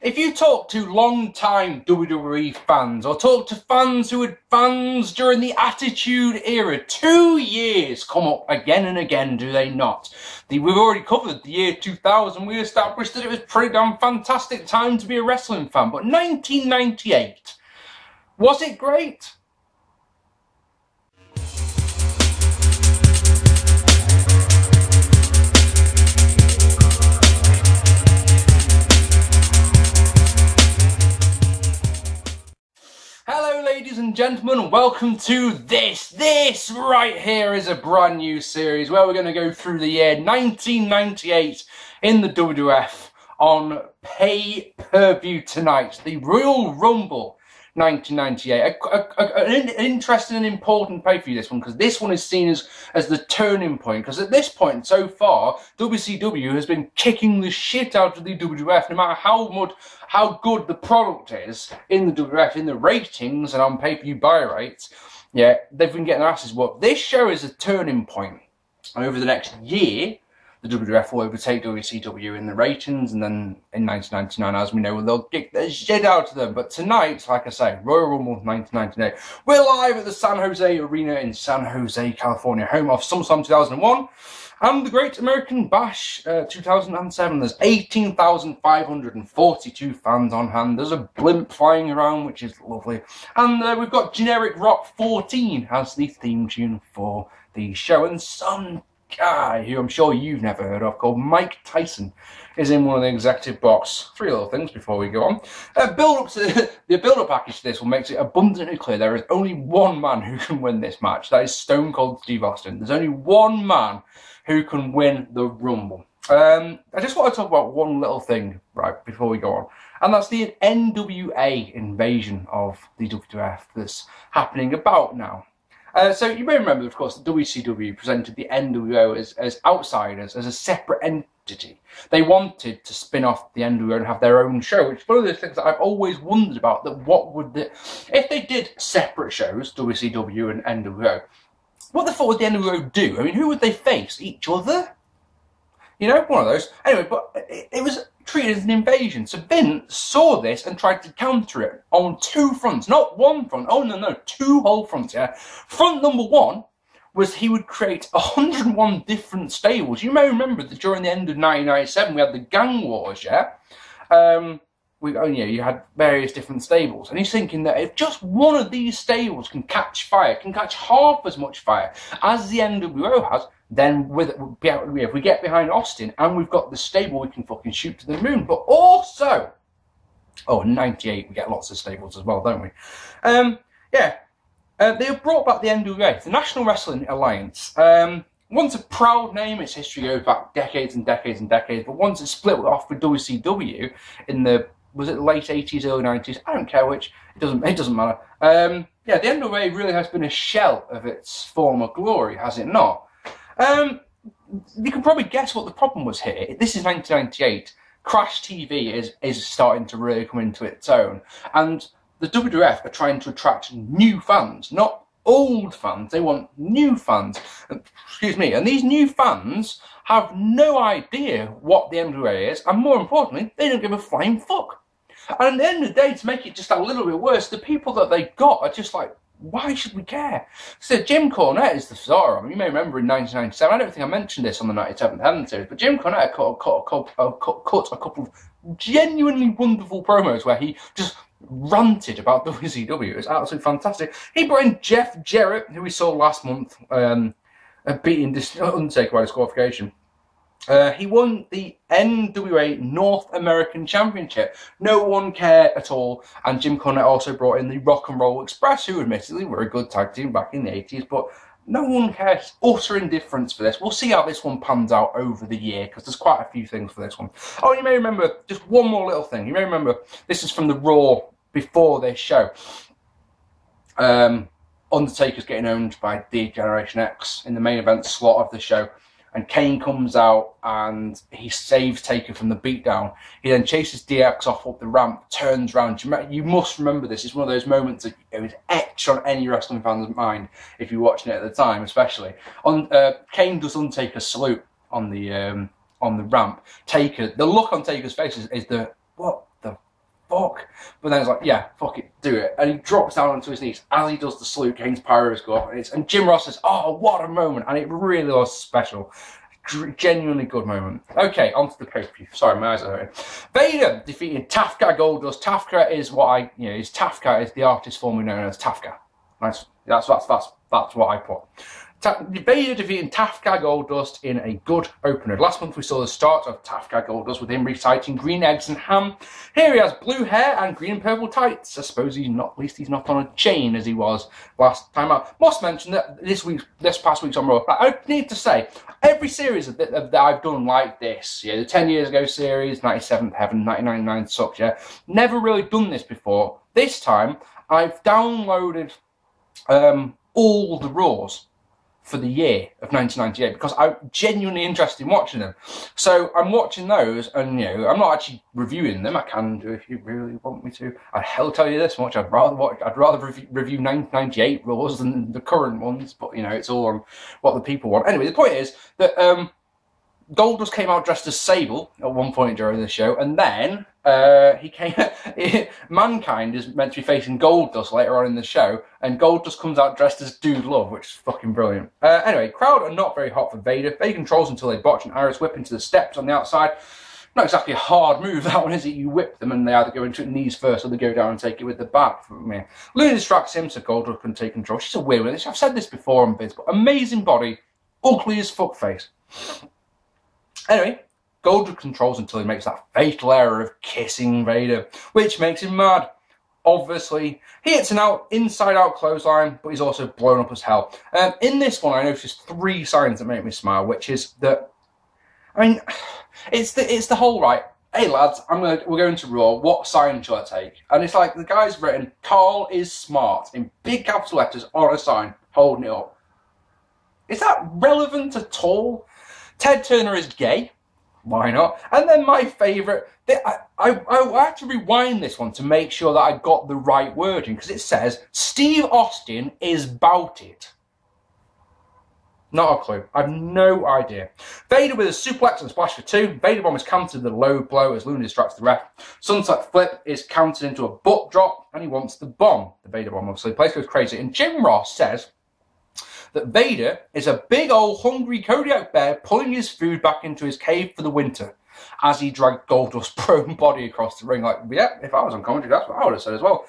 If you talk to long-time WWE fans, or talk to fans who were fans during the Attitude Era, 2 years come up again and again, do they not? We've already covered the year 2000. We established that it was a pretty damn fantastic time to be a wrestling fan. But 1998, was it great? Hello ladies and gentlemen, welcome to this right here is a brand new series where we're going to go through the year 1998 in the WWF on pay-per-view tonight, the Royal Rumble 1998. An interesting and important pay-per-view, this one, because this one is seen as the turning point, because at this point so far WCW has been kicking the shit out of the WWF, no matter how good the product is in the WWF, in the ratings and on pay-per-view buy rates. Yeah, they've been getting their asses whooped. This show is a turning point. Over the next year, the WWF will overtake WCW in the ratings, and then in 1999, as we know, they'll kick the shit out of them. But tonight, like I say, Royal Rumble 1998, we're live at the San Jose Arena in San Jose, California, home of SummerSlam 2001 and the Great American Bash 2007. There's 18,542 fans on hand. There's a blimp flying around, which is lovely. And we've got Generic Rock 14 as the theme tune for the show. And some guy who I'm sure you've never heard of, called Mike Tyson, is in one of the executive box. Three little things before we go on. The build-up package to this one makes it abundantly clear there is only one man who can win this match. That is Stone Cold Steve Austin. There's only one man who can win the Rumble. I just want to talk about one little thing, right, before we go on. And that's the NWA invasion of the WWF that's happening about now. So you may remember, of course, that WCW presented the NWO as outsiders, as a separate entity. They wanted to spin off the NWO and have their own show, which is one of those things that I've always wondered about, that if they did separate shows, WCW and NWO, what the fuck would the NWO do? I mean, who would they face? Each other? You know, one of those. Anyway, but it was treated as an invasion. So Vince saw this and tried to counter it on two fronts. Not one front. Oh, no, two whole fronts, yeah. Front number one was he would create 101 different stables. You may remember that during the end of 1997, we had the gang wars, yeah? You had various different stables. And he's thinking that if just one of these stables can catch fire, can catch half as much fire as the NWO has, then if we get behind Austin and we've got the stable, we can fucking shoot to the moon. But also, in 98 we get lots of stables as well, don't we? They have brought back the NWA, the National Wrestling Alliance. Once a proud name, its history goes back decades and decades and decades, but once it split off with WCW in the, was it the late 80s, early 90s? I don't care which, it doesn't matter. The NWA really has been a shell of its former glory, has it not? You can probably guess what the problem was here. This is 1998. Crash TV is starting to really come into its own. And the WWF are trying to attract new fans, not old fans. They want new fans. Excuse me. And these new fans have no idea what the NWA is. And more importantly, they don't give a flying fuck. And at the end of the day, to make it just a little bit worse, the people that they got are just like, why should we care? So Jim Cornette is the star of it. You may remember in 1997, I don't think I mentioned this on the 97th Heaven series, but Jim Cornette cut a couple of genuinely wonderful promos where he just ranted about WCW. It was absolutely fantastic. He brought in Jeff Jarrett, who we saw last month, beating Undertaker by disqualification. He won the NWA North American Championship. No one cared at all. And Jim Cornette also brought in the Rock and Roll Express, who admittedly were a good tag team back in the 80s, but no one cares. Utter indifference for this. We'll see how this one pans out over the year, because there's quite a few things for this one. Oh, you may remember, just one more little thing. You may remember, this is from the Raw before this show. Undertaker's getting owned by the Generation X in the main event slot of the show. And Kane comes out and he saves Taker from the beatdown. He then chases DX off up the ramp, turns around. You must remember this. It's one of those moments that it was etched on any wrestling fan's mind if you're watching it at the time, especially. Kane does Undertaker's salute on the ramp. The look on Taker's face is the, what the fuck? But then it's like, yeah, fuck it, do it. And he drops down onto his knees as he does the salute. Kane's pyros go off, and Jim Ross says, oh, what a moment. And it really was special. Genuinely good moment. Okay, on to the pay-per-view. Sorry, my eyes are hurting. Vader defeated TAFKA Goldust. TAFKA is what TAFKA is the artist formerly known as TAFKA. Nice. That's what I put. Vader defeating TAFKA Goldust in a good opener. Last month we saw the start of TAFKA Goldust with him reciting green eggs and ham. Here he has blue hair and green and purple tights. I suppose he's not, at least he's not on a chain as he was last time out. Must mention that this past week's on Raw. I need to say, every series that I've done like this, yeah, the 10 years ago series, 97th Heaven, 99 Sucks, yeah, never really done this before. This time, I've downloaded all the Raws for the year of 1998 because I'm genuinely interested in watching them. So I'm watching those, and I'm not actually reviewing them. I can do if you really want me to. I'll tell you this much: I'd rather review 1998 Raws than the current ones. But it's all on what the people want. Anyway, the point is that Goldust came out dressed as Sable at one point during the show, and then Mankind is meant to be facing Goldust later on in the show, and Goldust comes out dressed as Dude Love, which is fucking brilliant. Anyway, crowd are not very hot for Vader. Vader controls until they botch an Irish whip into the steps on the outside. Not exactly a hard move, that one, is it? You whip them and they either go into it knees first or they go down and take it with the back. Luna distracts him so Goldust can take control. She's a weird one. I've said this before on vids, but amazing body, ugly as fuck face. Anyway, Goldust controls until he makes that fatal error of kissing Vader, which makes him mad. Obviously, he hits an inside-out clothesline, but he's also blown up as hell. In this one, I noticed 3 signs that make me smile, which is that, it's the whole, right, hey lads, we're going to Raw, what sign shall I take? And it's like, the guy's written, Carl is smart, in big capital letters on a sign, holding it up. Is that relevant at all? Ted Turner is gay. Why not? And then my favourite, I had to rewind this one to make sure that I got the right wording, because it says, Steve Austin is bout it. Not a clue. I have no idea. Vader with a suplex and splash for 2. Vader bomb is countered the low blow as Luna distracts the ref. Sunset flip is countered into a butt drop, and he wants the bomb. The Vader bomb, obviously. The place goes crazy. And Jim Ross says that Vader is a big old hungry Kodiak bear pulling his food back into his cave for the winter as he dragged Goldust's prone body across the ring. Like, yeah, if I was on commentary, that's what I would have said as well.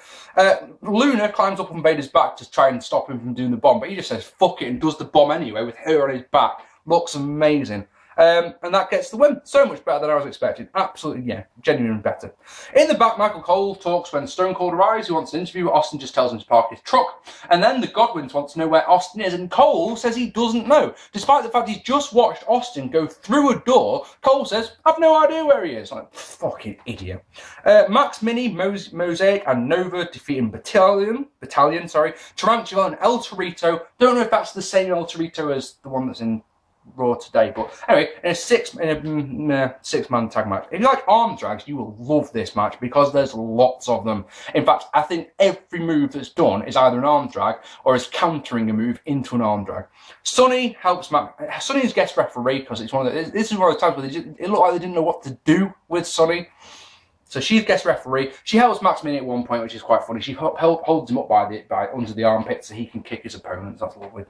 Luna climbs up on Vader's back to try and stop him from doing the bomb, but he just says, fuck it, and does the bomb anyway with her on his back. Looks amazing. And that gets the win. So much better than I was expecting. Absolutely, yeah, genuinely better. In the back, Michael Cole talks when Stone Cold arrives. He wants an interview, but Austin just tells him to park his truck. And then the Godwins want to know where Austin is, and Cole says he doesn't know. Despite the fact he's just watched Austin go through a door, Cole says, I've no idea where he is. Like, fucking idiot. Max Mini, Mosaic, and Nova defeating Battilion, Tarantula and El Torito. Don't know if that's the same El Torito as the one that's in Raw today, but anyway, in a six-man tag match. If you like arm drags, you will love this match because there's lots of them. In fact, I think every move that's done is either an arm drag or is countering a move into an arm drag. Sonny helps Max. Sonny's guest referee because it's this is one of the times where it looked like they didn't know what to do with Sonny. So she's guest referee. She helps Max Mini at one point, which is quite funny. She holds him up by under the armpit so he can kick his opponents. That's lovely.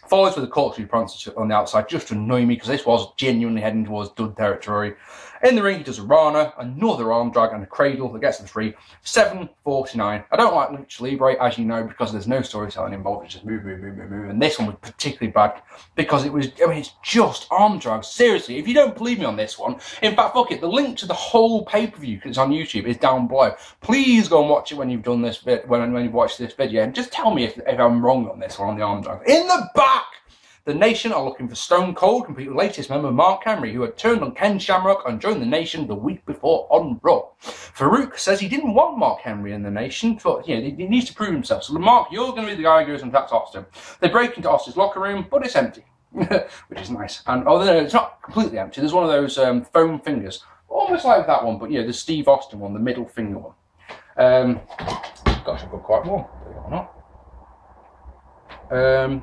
Follows with a corkscrew prostitute on the outside just to annoy me because this was genuinely heading towards dud territory. In the ring, he does a Rana, another arm drag, and a cradle that gets the 3. 7:49. I don't like Lucha Libre, as you know, because there's no storytelling involved. It's just move. And this one was particularly bad because it's just arm drags. Seriously, if you don't believe me on this one, in fact, fuck it, the link to the whole pay-per-view, because it's on YouTube, is down below. Please go and watch it when you've done this when you've watched this video, and just tell me if I'm wrong on this one on the arm drag. In the back! The Nation are looking for Stone Cold, complete with latest member Mark Henry, who had turned on Ken Shamrock and joined the Nation the week before on Raw. Farouk says he didn't want Mark Henry in the Nation, but he needs to prove himself. So Mark, you're going to be the guy who goes and attacks Austin. They break into Austin's locker room, but it's empty, which is nice. And no, it's not completely empty. There's one of those foam fingers, almost like that one, but the Steve Austin one, the middle finger one. Gosh, I've got quite more, believe it or not. And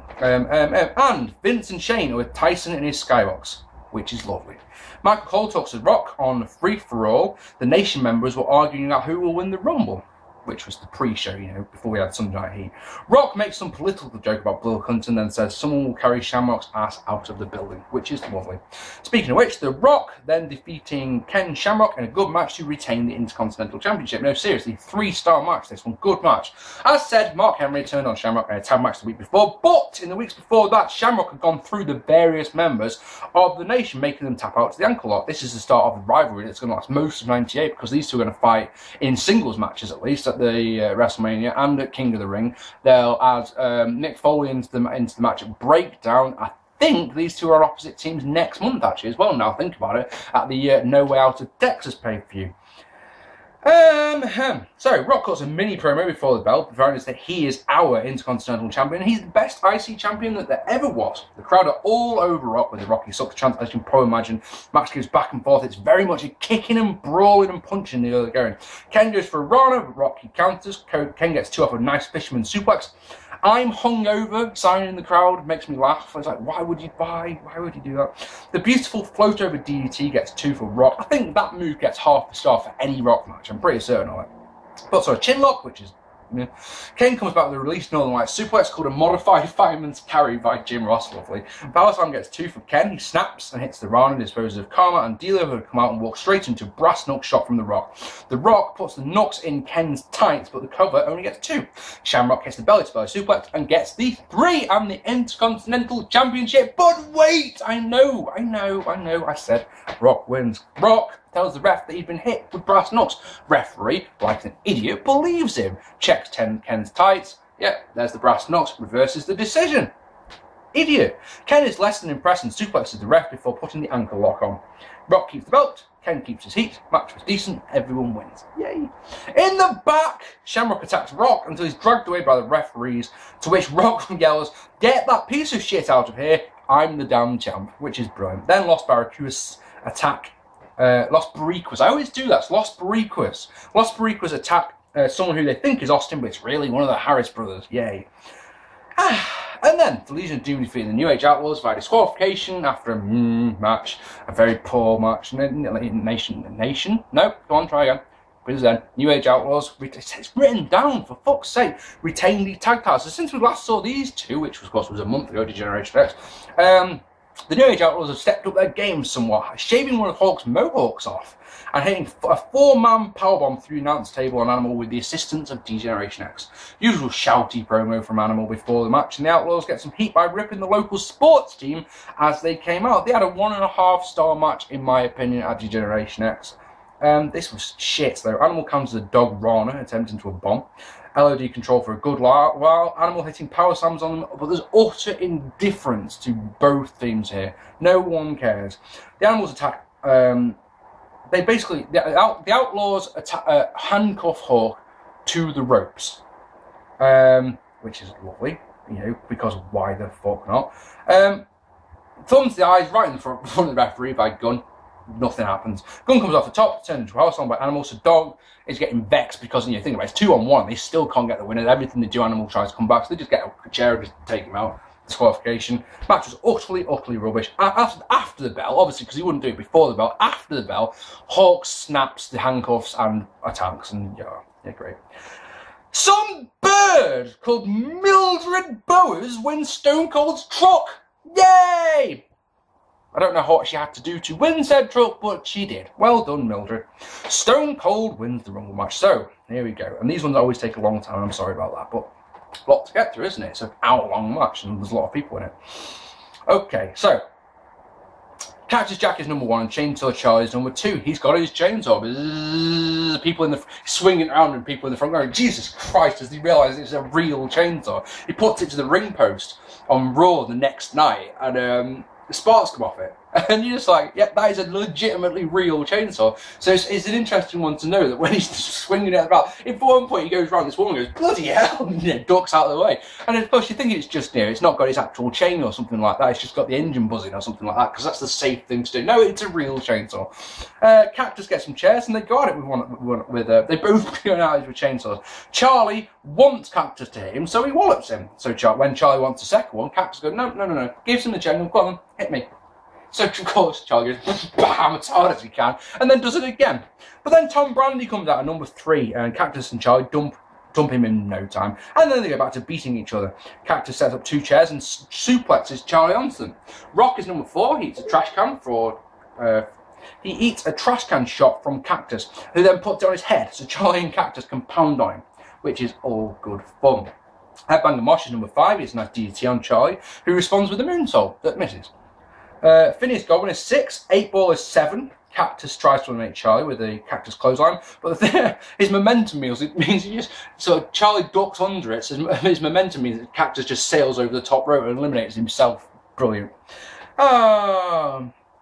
Vince and Shane are with Tyson in his skybox. which is lovely. Michael Cole talks to Rock on free-for-all. The Nation members were arguing about who will win the Rumble, which was the pre-show, you know, before we had Sunday Night Heat. Rock makes some political joke about Bill Clinton, then says someone will carry Shamrock's ass out of the building, which is lovely. Speaking of which, The Rock then defeating Ken Shamrock in a good match to retain the Intercontinental Championship. No, seriously, 3-star match, this one, good match. As said, Mark Henry turned on Shamrock in a tag match the week before, but in the weeks before that, Shamrock had gone through the various members of the Nation, making them tap out to the ankle lock. This is the start of the rivalry that's going to last most of 98, because these two are going to fight in singles matches at least, at the WrestleMania and at King of the Ring. They'll add Mick Foley into the match at Breakdown. I think these two are opposite teams next month, actually, as well, now think about it, at the No Way Out of Texas pay-per-view. So, Rock cuts a mini promo before the bell, providing us that he is our Intercontinental Champion. He's the best IC champion that there ever was. The crowd are all over Rock with the Rocky Sucks chant, as you can probably imagine. Match goes back and forth. It's very much a kicking and brawling and punching the other going. Ken goes for a Rana, but Rocky counters. Ken gets 2 off a nice fisherman suplex. I'm hungover, signing in the crowd, makes me laugh. It's like, why would you do that? The beautiful float over DDT gets 2 for Rock. I think that move gets half a star for any Rock match. I'm pretty certain of it. But so a chin lock, which is... Yeah. Kane comes back with a released Northern Lights suplex called a modified fireman's carry by Jim Ross, lovely. Powerslam gets 2 from Ken. He snaps and hits the Rana, disposes of Karma and Dealer, who come out and walk straight into a brass knuck shot from The Rock. The Rock puts the knucks in Ken's tights, but the cover only gets 2. Shamrock hits the belly to belly suplex and gets the 3 and the Intercontinental Championship. But wait, I know, I said Rock wins. Rock tells the ref that he'd been hit with brass knucks. Referee, like an idiot, believes him. Checks Ken's tights. Yep, there's the brass knucks. Reverses the decision. Idiot. Ken is less than impressed and suplexes the ref before putting the ankle lock on. Rock keeps the belt. Ken keeps his heat. Match was decent. Everyone wins. Yay. In the back, Shamrock attacks Rock until he's dragged away by the referees, to which Rock yells, "Get that piece of shit out of here. I'm the damn champ," which is brilliant. Then Los Barracudas attack Los Boricuas. I always do that. It's Los Boricuas. Los Boricuas attack someone who they think is Austin, but it's really one of the Harris brothers. Yay. And then the Legion of Doom defeating the New Age Outlaws via disqualification after a match. A very poor match. Nation? No, go on, try again. But then, New Age Outlaws, it's written down, for fuck's sake, retain the tag titles. So since we last saw these two, which of course was a month ago, Degeneration X, the New Age Outlaws have stepped up their game somewhat, shaving one of Hawk's mohawks off and hitting a 4-man powerbomb through the announce table on Animal with the assistance of Degeneration X. Usual shouty promo from Animal before the match, and the Outlaws get some heat by ripping the local sports team as they came out. They had a 1.5-star match, in my opinion, at Degeneration X. This was shit though. Animal comes as a dog Rana attempting to a bomb. LOD control for a good while. Animal hitting power slams on them, but there's utter indifference to both teams here. No one cares. The Animals attack. They basically the Outlaws attack, handcuff Hawk to the ropes, which is lovely, you know, because why the fuck not? Thumbs the eyes right in front of the referee by Gunn. Nothing happens. Gun comes off the top, turned into a house on by Animal, so Dog is getting vexed because, you know, think about it, it's 2-on-1, they still can't get the winner. Everything they do, Animal tries to come back, so they just get a chair and just take him out. Disqualification. Match was utterly rubbish. After the bell, obviously, because he wouldn't do it before the bell, after the bell, Hawk snaps the handcuffs and attacks, and yeah, great. Some bird called Mildred Bowers wins Stone Cold's truck. Yay! I don't know what she had to do to win said truck, but she did. Well done, Mildred. Stone Cold wins the Rumble match. So, here we go. And these ones always take a long time, I'm sorry about that, but a lot to get through, isn't it? It's an hour-long match, and there's a lot of people in it. Okay, so, Cactus Jack is number 1, and Chainsaw Charlie is number 2. He's got his chainsaw. Bzzz, people in the swinging around, and people in the front going, Jesus Christ, as they realise it's a real chainsaw. He puts it to the ring post on Raw the next night, and the sparks come off it. And you're just like, yeah, that is a legitimately real chainsaw. So it's an interesting one to know that when he's swinging it about, if at one point he goes around, this woman goes, bloody hell, and ducks out of the way. And of course you think it's just, you know, it's not got its actual chain or something like that, it's just got the engine buzzing or something like that, because that's the safe thing to do. No, it's a real chainsaw. Cactus gets some chairs, and they got it with they both go out with chainsaws. Charlie wants Cactus to hit him, so he wallops him. So when Charlie wants a second one, Cactus goes, no, gives him the chain, go on, hit me. So, of course, Charlie goes, bam, as hard as he can, and then does it again. But then Tom Brandy comes out at number 3, and Cactus and Charlie dump him in no time. And then they go back to beating each other. Cactus sets up 2 chairs and suplexes Charlie onto them. Rock is number 4. He eats a trash can he eats a trash can shot from Cactus, who then puts it on his head so Charlie and Cactus can pound on him, which is all good fun. Headbanger Mosh is number 5. It's a nice DDT on Charlie, who responds with a moonsault that misses. Phineas Godwin is 6. 8-Ball is 7. Cactus tries to eliminate Charlie with a Cactus clothesline, but his momentum means so Charlie ducks under it, so his momentum means that Cactus just sails over the top rope and eliminates himself. Brilliant.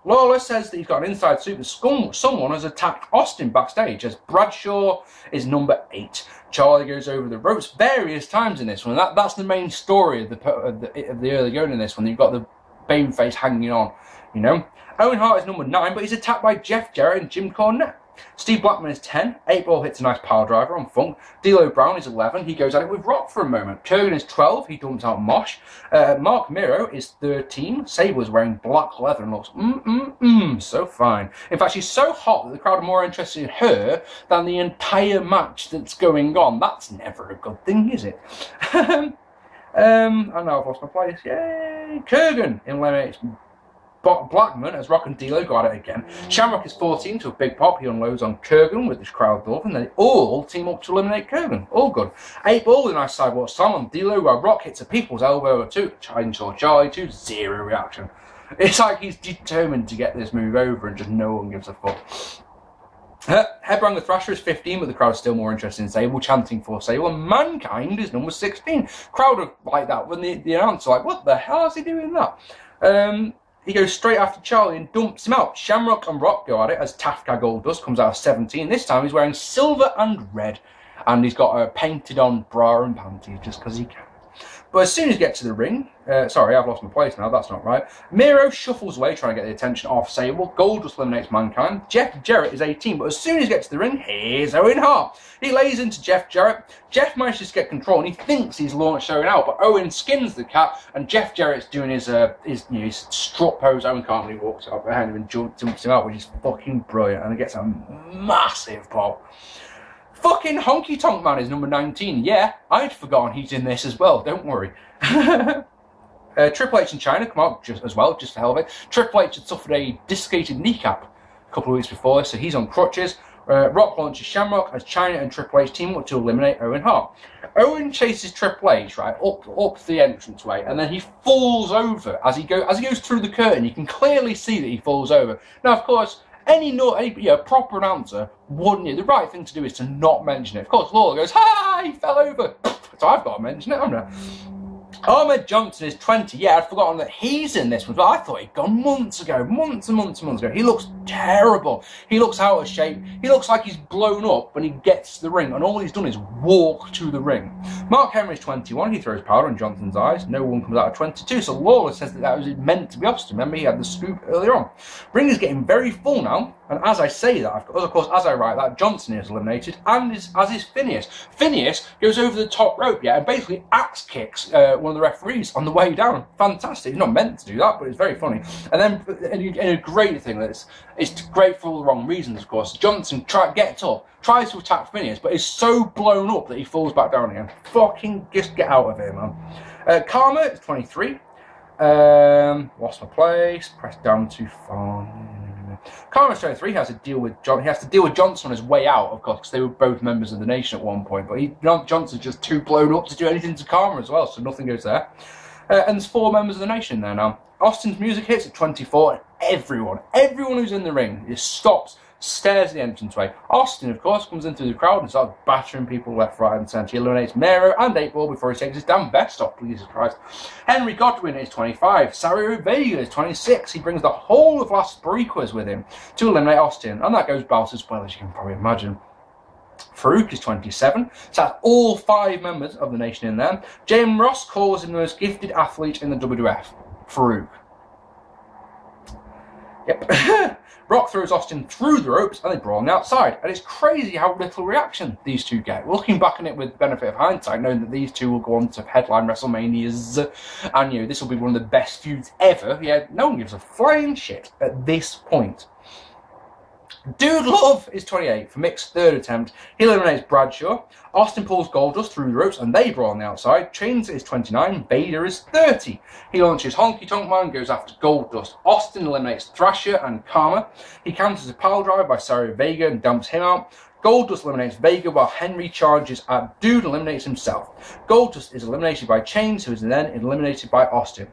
Lawler says that he's got an inside suit, but someone has attacked Austin backstage, as Bradshaw is number 8. Charlie goes over the ropes various times in this one. That's the main story of the early going in this one. You've got the babyface hanging on, you know. Owen Hart is number 9, but he's attacked by Jeff Jarrett and Jim Cornette. Steve Blackman is 10. 8-Ball hits a nice power driver on Funk. D'Lo Brown is 11. He goes at it with Rock for a moment. Kurgan is 12. He dumps out Mosh. Mark Miro is 13. Sable is wearing black leather and looks so fine. In fact, she's so hot that the crowd are more interested in her than the entire match that's going on. That's never a good thing, is it? I know I've lost my place. Yay! Kurgan eliminates Blackman as Rock and D'Lo go at it again. Shamrock is 14 to a big pop. He unloads on Kurgan with his crowd love, and they all team up to eliminate Kurgan. All good. 8-Ball with a nice sidewalk slam on D'Lo, while Rock hits a people's elbow or 2. Chainsaw Charlie to 0 reaction. It's like he's determined to get this move over, and just no one gives a fuck. Headbanger Thrasher is 15, but the crowd is still more interested in Sable, chanting for Sable, and Mankind is number 16. Crowd are like that when the announcer like, what the hell is he doing that? He goes straight after Charlie and dumps him out. Shamrock and Rock go at it as TAFKA Goldust comes out of 17. This time he's wearing silver and red, and he's got a painted on bra and panties just because he can. But as soon as he gets to the ring, sorry, I've lost my place now, that's not right. Miro shuffles away trying to get the attention off Sable. Goldust eliminates Mankind. Jeff Jarrett is 18, but as soon as he gets to the ring, here's Owen Hart. He lays into Jeff Jarrett. Jeff manages to get control and he thinks he's launched Owen out, but Owen skins the cat and Jeff Jarrett's doing his strut pose. Owen can't really walk up behind him and jumps him out, which is fucking brilliant, and it gets a massive pop. Fucking Honky Tonk Man is number 19. Yeah, I'd forgotten he's in this as well, don't worry. Triple H and China come out just for the hell of it. Triple H had suffered a dislocated kneecap a couple of weeks before, so he's on crutches. Rock launches Shamrock as China and Triple H team up to eliminate Owen Hart. Owen chases Triple H right up the entranceway, and then he falls over as he goes through the curtain. You can clearly see that he falls over. Now, of course, any proper announcer wouldn't. The right thing to do is to not mention it. Of course, Lawler goes, "Ha! He fell over." So I've got to mention it, haven't I? Ahmed Johnson is 20. Yeah, I'd forgotten that he's in this one, but I thought he'd gone months and months ago. He looks terrible. He looks out of shape. He looks like he's blown up when he gets to the ring, and all he's done is walk to the ring. Mark Henry is 21. He throws powder in Johnson's eyes. No one comes out of 22, so Lawler says that was meant to be Austin. Remember, he had the scoop earlier on. Ring is getting very full now, and as I say that, of course, as I write that, Johnson is eliminated, and as is Phineas. Phineas goes over the top rope, and basically axe kicks one of the referees on the way down. Fantastic. He's not meant to do that, but it's very funny. And then, in a great thing, it's great for all the wrong reasons, of course. Johnson gets up, tries to attack Phineas, but is so blown up that he falls back down again. Fucking just get out of here, man. Karma is 23. Lost my place. Press down too far. Karma's 23. He has to deal with Johnson on his way out, of course, because they were both members of the Nation at one point. But Johnson's just too blown up to do anything to Karma as well, so nothing goes there. And there's 4 members of the Nation there now. Austin's music hits at 24, and everyone who's in the ring just stops, stares at the entranceway. Austin, of course, comes in through the crowd and starts battering people left, right, and centre. He eliminates Miro and 8-Ball before he takes his damn vest off, Jesus Christ. Henry Godwin is 25. Savio Vega is 26. He brings the whole of Las Boricuas with him to eliminate Austin, and that goes about as well as you can probably imagine. Farouk is 27, so that's all 5 members of the Nation in there. James Ross calls him the most gifted athlete in the WWF. Farouk. Yep. Rock throws Austin through the ropes and they brawl on the outside. And it's crazy how little reaction these two get. Looking back on it with the benefit of hindsight, knowing that these two will go on to headline WrestleManias, and you know, this will be one of the best feuds ever. Yeah, no one gives a flying shit at this point. Dude Love is 28 for Mick's third attempt. He eliminates Bradshaw. Austin pulls Goldust through the ropes and they brawl on the outside. Chains is 29. Vader is 30. He launches Honky Tonk Man, goes after Goldust. Austin eliminates Thrasher and Karma. He counters a pile driver by Savio Vega and dumps him out. Goldust eliminates Vega while Henry charges at Dude and eliminates himself. Goldust is eliminated by Chains, who is then eliminated by Austin.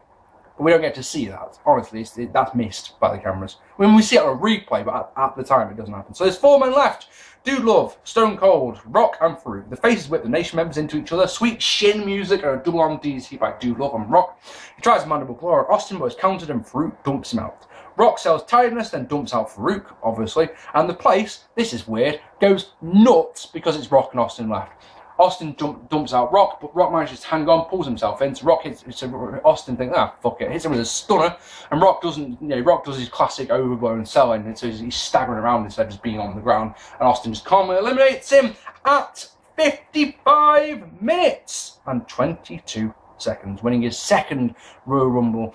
But we don't get to see that. Honestly, that's missed by the cameras. When we see it on a replay, but at the time it doesn't happen. So there's 4 men left. Dude Love, Stone Cold, Rock and Farouk. The faces whip the Nation members into each other. Sweet shin music and a double arm DDT by Dude Love and Rock. He tries a mandible claw at Austin, but is countered and Farouk dumps him out. Rock sells tiredness, then dumps out Farouk, obviously. And the place, this is weird, goes nuts because it's Rock and Austin left. Austin dumps out Rock, but Rock manages to hang on, pulls himself in. So Rock hits, so Austin thinks, fuck it, hits him with a stunner, and Rock doesn't, you know, Rock does his classic overblown selling, and so he's staggering around instead of just being on the ground, and Austin just calmly eliminates him at 55 minutes and 22 seconds, winning his second Royal Rumble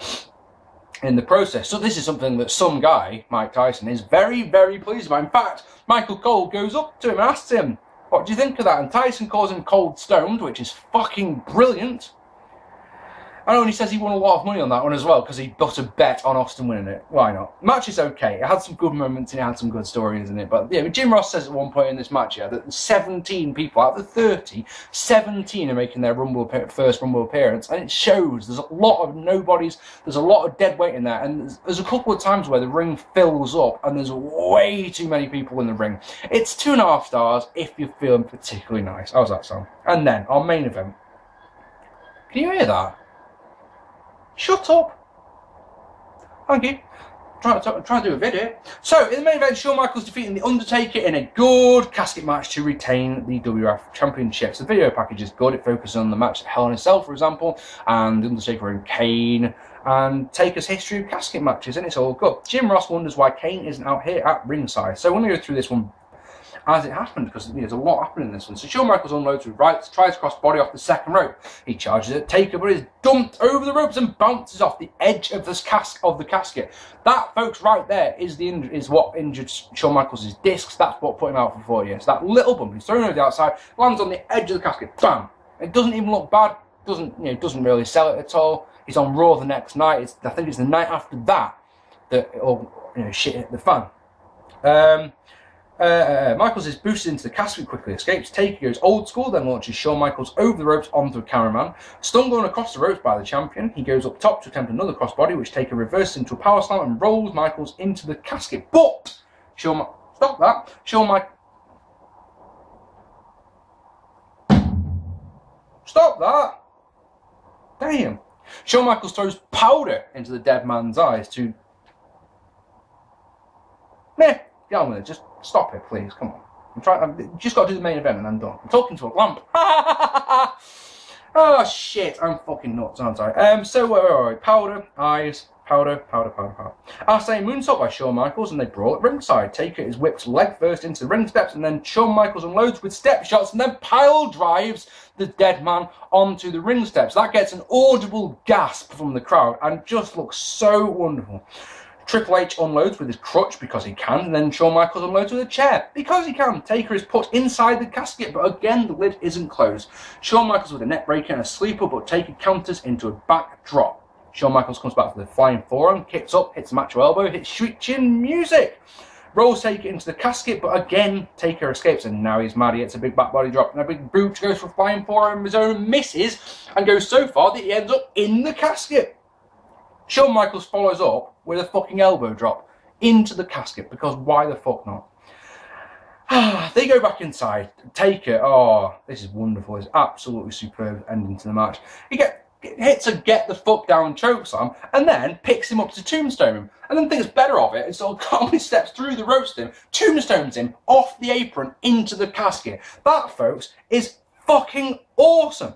in the process. So this is something that some guy, Mike Tyson, is very, very pleased about. In fact, Michael Cole goes up to him and asks him, what do you think of that? And Tyson calls him cold stoned, which is fucking brilliant. I know, and he says he won a lot of money on that one as well, because he got a bet on Austin winning it. Why not? The match is okay. It had some good moments and it had some good stories in it. But yeah, Jim Ross says at one point in this match, yeah, that 17 people out of the 30, 17 are making their first Rumble appearance. And it shows there's a lot of nobodies, there's a lot of dead weight in there. And there's a couple of times where the ring fills up and there's way too many people in the ring. It's 2.5 stars if you're feeling particularly nice. How's that sound? And then, our main event. Can you hear that? Shut up. Thank you. Trying to do a video. So, in the main event, Shawn Michaels defeating The Undertaker in a good casket match to retain the WWF Championships. The video package is good. It focuses on the match at Hell in a Cell, for example, and The Undertaker and Kane, and Taker's history of casket matches, and it's all good. Jim Ross wonders why Kane isn't out here at ringside. So, I want to go through this one as it happened, because there's a lot happening in this one. So Shawn Michaels unloads with rights, tries to cross body off the second rope. He charges at Taker, but is dumped over the ropes and bounces off the edge of the casket. That, folks, right there is what injured Shawn Michaels' discs. That's what put him out for 4 years. That little bump, he's thrown over the outside, lands on the edge of the casket, bam! It doesn't even look bad. Doesn't really sell it at all. He's on Raw the next night. I think it's the night after that it all shit hit the fan. Michaels is boosted into the casket, quickly escapes. Taker goes old school, then launches Shawn Michaels over the ropes onto a cameraman. Stun going across the ropes by the champion. He goes up top to attempt another crossbody, which Taker reverses into a power slam and rolls Michaels into the casket. But stop that. Stop that. Damn. Shawn Michaels throws powder into the dead man's eyes to... Meh. Get on with it. Just stop it, please. Come on. I've just got to do the main event and I'm done. I'm talking to a lamp. Oh, shit. I'm fucking nuts, aren't I? So, where are we? Powder, eyes, powder. Arsene moonsault by Shawn Michaels, and they brawl at ringside. Taker is whipped leg first into the ring steps, and then Shawn Michaels unloads with step shots, and then pile drives the dead man onto the ring steps. That gets an audible gasp from the crowd, and just looks so wonderful. Triple H unloads with his crutch because he can, and then Shawn Michaels unloads with a chair because he can. Taker is put inside the casket, but again the lid isn't closed. Shawn Michaels with a neck breaker and a sleeper, but Taker counters into a back drop. Shawn Michaels comes back to the flying forearm, kicks up, hits macho elbow, hits sweet chin music. Rolls Taker into the casket, but again Taker escapes, and now he's mad. He hits a big back body drop and a big boot, goes for flying forearm of his own, misses, and goes so far that he ends up in the casket. Shawn Michaels follows up with a fucking elbow drop into the casket, because why the fuck not? They go back inside. Taker, this is wonderful. It's absolutely superb ending to the match. He hits a get the fuck down chokeslam and then picks him up to tombstone him. And then thinks better of it and sort of calmly steps through the ropes to him, tombstones him off the apron into the casket. That, folks, is fucking awesome.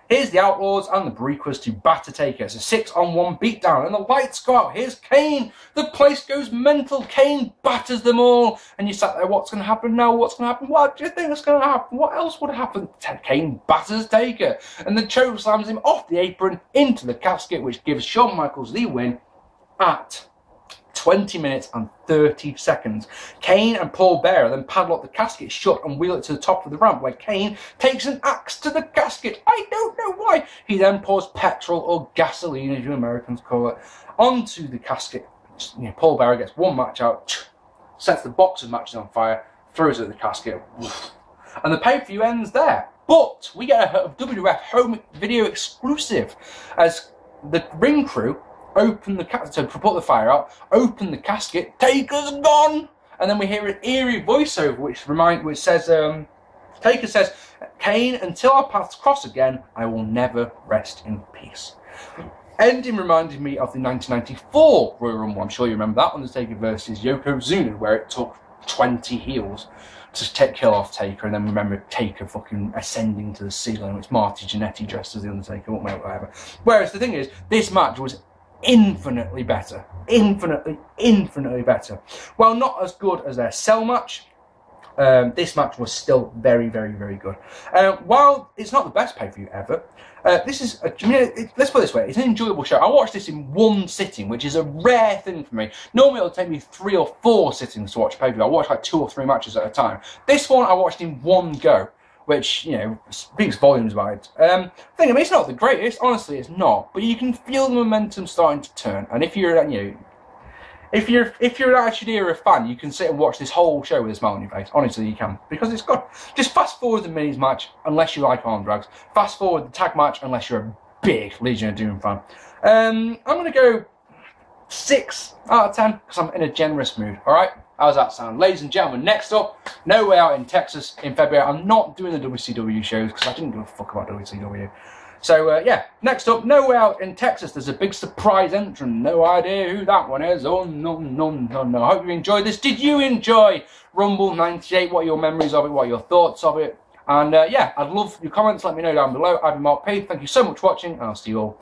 Here's the Outlaws and the Breakers to batter Taker. It's a 6-on-1 beatdown, and the lights go out. Here's Kane. The place goes mental. Kane batters them all. And you sat there, what's going to happen now? What's going to happen? What do you think is going to happen? What else would happen? Kane batters Taker. And the choke slams him off the apron into the casket, which gives Shawn Michaels the win at 20 minutes and 30 seconds. Kane and Paul Bearer then padlock the casket shut and wheel it to the top of the ramp, where Kane takes an axe to the casket. I don't know why. He then pours petrol or gasoline, as you Americans call it, onto the casket. Paul Bearer gets one match out, sets the box of matches on fire, throws it at the casket, and the pay-per-view ends there. But we get a WWF home video exclusive as the ring crew open the casket, so put the fire out, open the casket, Taker's gone! And then we hear an eerie voiceover which says, Taker says, Kane, until our paths cross again, I will never rest in peace. Ending reminded me of the 1994 Royal Rumble. I'm sure you remember that, Undertaker versus Yokozuna, where it took 20 heels to kill off Taker, and then remember Taker fucking ascending to the ceiling, which Marty Jannetty dressed as the Undertaker, whatever. Whereas the thing is, this match was infinitely better. Infinitely better. While not as good as their Cell match, this match was still very good. While it's not the best pay-per-view ever, this is, let's put it this way, it's an enjoyable show. I watched this in one sitting, which is a rare thing for me. Normally it'll take me 3 or 4 sittings to watch pay-per-view. I watch like 2 or 3 matches at a time. This one I watched in one go, which, speaks volumes about it. It's not the greatest, honestly, it's not. But you can feel the momentum starting to turn. And if you're, if you're an Attitude Era fan, you can sit and watch this whole show with a smile on your face. Honestly, you can, because it's good. Just fast forward the minis match, unless you like arm drags. Fast forward the tag match, unless you're a big Legion of Doom fan. I'm going to go 6 out of 10, because I'm in a generous mood, alright? How's that sound? Ladies and gentlemen, next up, No Way Out in Texas in February. I'm not doing the WCW shows because I didn't give a fuck about WCW. So, yeah, next up, No Way Out in Texas. There's a big surprise entrant. No idea who that one is. Oh, no. I hope you enjoyed this. Did you enjoy Rumble 98? What are your memories of it? What are your thoughts of it? And, yeah, I'd love your comments. Let me know down below. I've been Mark P. Thank you so much for watching, and I'll see you all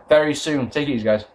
very soon. Take it easy, guys.